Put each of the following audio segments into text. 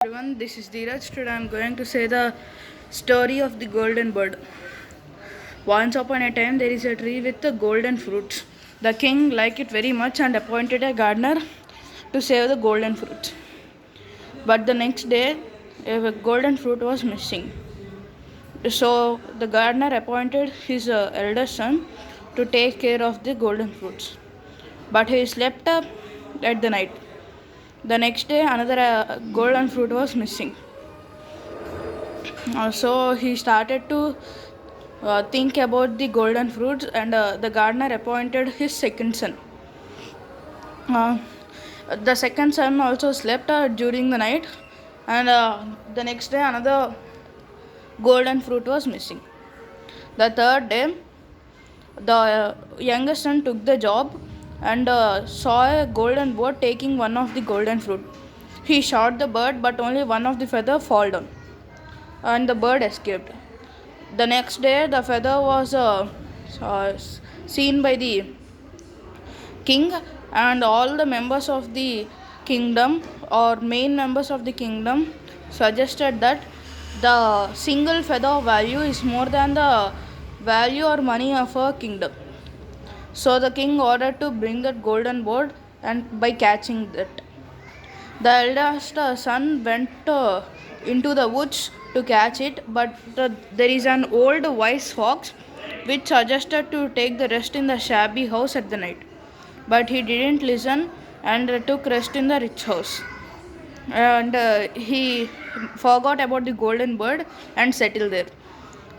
Everyone, this is Dheeraj. Today I am going to say the story of the golden bird. Once upon a time, there is a tree with the golden fruits. The king liked it very much and appointed a gardener to save the golden fruits. But the next day, a golden fruit was missing. So the gardener appointed his eldest son to take care of the golden fruits. But he slept up at the night. The next day, another golden fruit was missing. So he started to think about the golden fruits, and the gardener appointed his second son. Uh, the second son also slept during the night, and the next day another golden fruit was missing. The third day, the youngest son took the job and saw a golden bird taking one of the golden fruit. He shot the bird, but only one of the feather fell down, and the bird escaped. The next day, the feather was seen by the king, and all the members of the kingdom or main members of the kingdom suggested that the single feather value is more than the value or money of a kingdom. So the king ordered to bring that golden bird, and by catching that, the eldest son went into the woods to catch it, but there is an old wise fox which suggested to take the rest in the shabby house at the night. But he didn't listen and took rest in the rich house. And he forgot about the golden bird and settled there.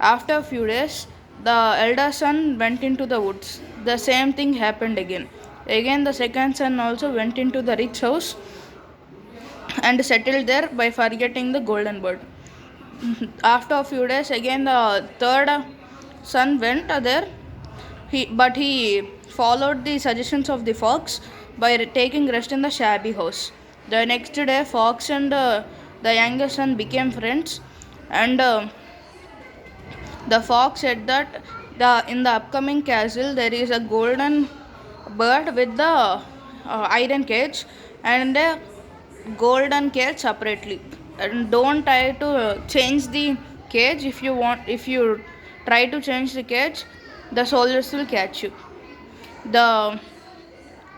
After a few days, the elder son went into the woods. The same thing happened again. Again, the second son also went into the rich house and settled there by forgetting the golden bird. After a few days, again the third son went there. But he followed the suggestions of the fox by taking rest in the shabby house. The next day, fox and the youngest son became friends, and the fox said that in the upcoming castle there is a golden bird with the iron cage and a golden cage separately. And don't try to change the cage. If you try to change the cage, the soldiers will catch you. The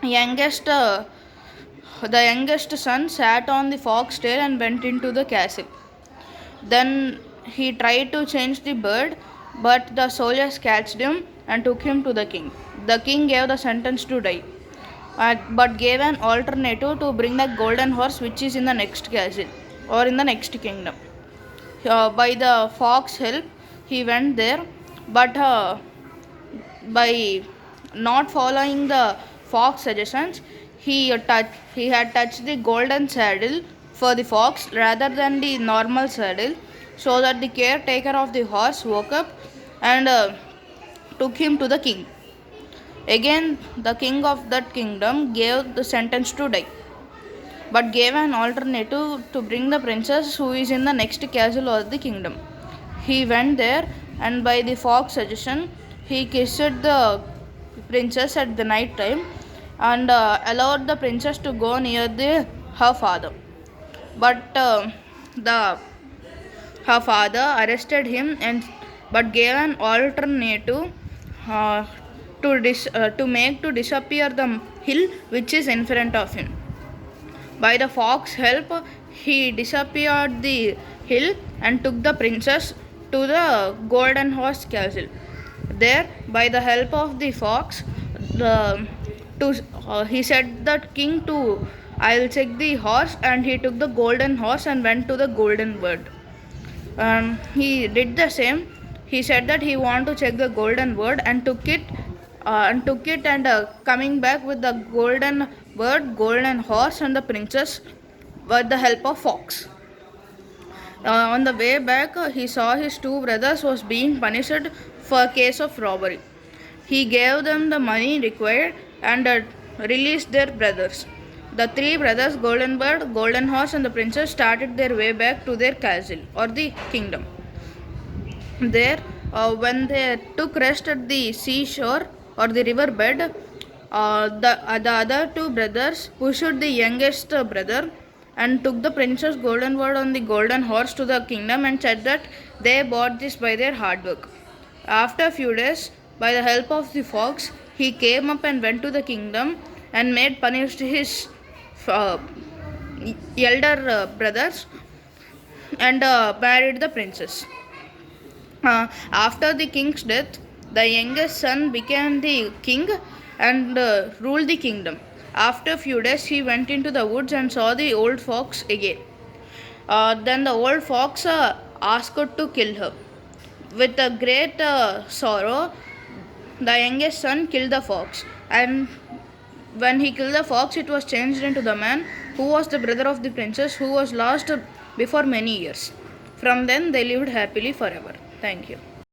youngest uh, the youngest son sat on the fox tail and went into the castle. Then he tried to change the bird, but the soldiers catched him and took him to the king. The king gave the sentence to die, but gave an alternative to bring the golden horse, which is in the next castle or in the next kingdom. By the fox help, he went there, but by not following the fox suggestions, he had touched the golden saddle for the fox rather than the normal saddle, so that the caretaker of the horse woke up and took him to the king. Again, the king of that kingdom gave the sentence to die, but gave an alternative to bring the princess who is in the next castle or the kingdom. He went there, and by the fox suggestion, he kissed the princess at the night time and allowed the princess to go near her father. But the her father arrested him and but gave an alternative uh, to make to disappear the hill which is in front of him. By the fox help, he disappeared the hill and took the princess to the golden horse castle. There, by the help of the fox, he said that king to I'll check the horse, and he took the golden horse and went to the golden bird. He did the same. He said that he wanted to check the golden bird and took it and coming back with the golden bird, golden horse, and the princess with the help of fox. On the way back, he saw his two brothers was being punished for a case of robbery. He gave them the money required and released their brothers. The three brothers, Golden Bird, Golden Horse, and the princess, started their way back to their castle or the kingdom. There, when they took rest at the seashore or the river bed, the other two brothers pushed the youngest brother and took the princess Goldenward on the golden horse to the kingdom and said that they bought this by their hard work. After a few days, by the help of the fox, he came up and went to the kingdom and made punished his uh, elder brothers and married the princess. After the king's death, the youngest son became the king and ruled the kingdom. After a few days, he went into the woods and saw the old fox again. Then the old fox asked to kill her. With a great sorrow, the youngest son killed the fox, and when he killed the fox, it was changed into the man who was the brother of the princess who was lost before many years. From then, they lived happily forever. Thank you.